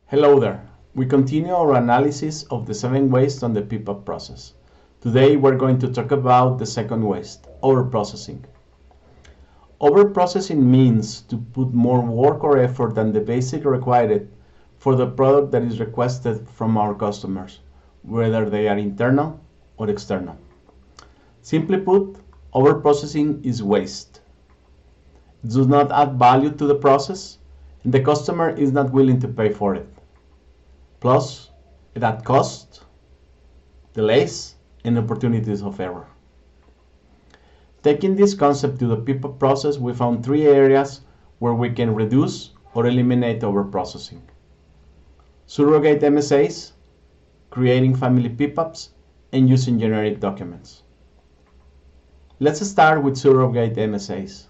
Hello there. We continue our analysis of the 7 wastes on the PPAP process. Today we're going to talk about the second waste, overprocessing. Overprocessing means to put more work or effort than the basic required for the product that is requested from our customers, whether they are internal or external. Simply put, overprocessing is waste. It does not add value to the process, and the customer is not willing to pay for it. Plus, it adds cost, delays, and opportunities of error. Taking this concept to the PPAP process, we found 3 areas where we can reduce or eliminate overprocessing. Surrogate MSAs, creating family PPAPs, and using generic documents. Let's start with surrogate MSAs.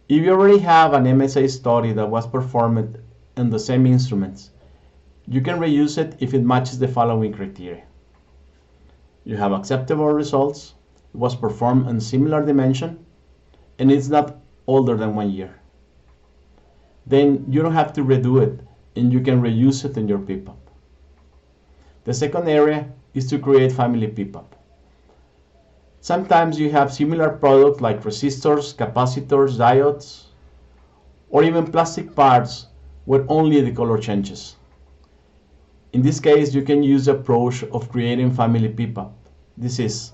If you already have an MSA study that was performed on the same instruments, you can reuse it if it matches the following criteria. You have acceptable results, it was performed in similar dimension, and it's not older than 1 year. Then you don't have to redo it, and you can reuse it in your PPAP. The second area is to create family PPAP. Sometimes you have similar products like resistors, capacitors, diodes, or even plastic parts where only the color changes. In this case, you can use the approach of creating family PPAP. This is,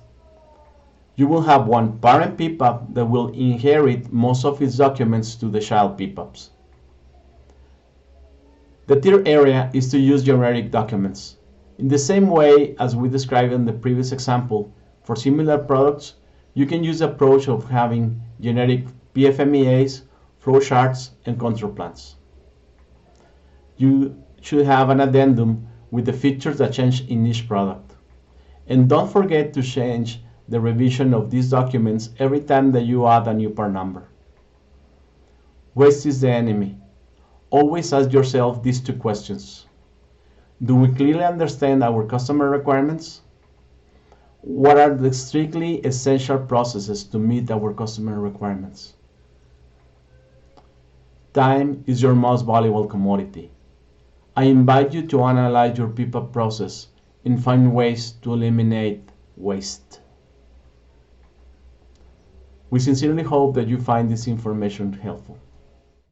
you will have one parent PPAP that will inherit most of its documents to the child PPAPs. The third area is to use generic documents. In the same way as we described in the previous example, for similar products, you can use the approach of having generic PFMEAs, flowcharts, and control plans. You should have an addendum with the features that change in each product. And don't forget to change the revision of these documents every time that you add a new part number. Waste is the enemy. Always ask yourself these 2 questions. Do we clearly understand our customer requirements? What are the strictly essential processes to meet our customer requirements? Time is your most valuable commodity. I invite you to analyze your PPAP process and find ways to eliminate waste. We sincerely hope that you find this information helpful.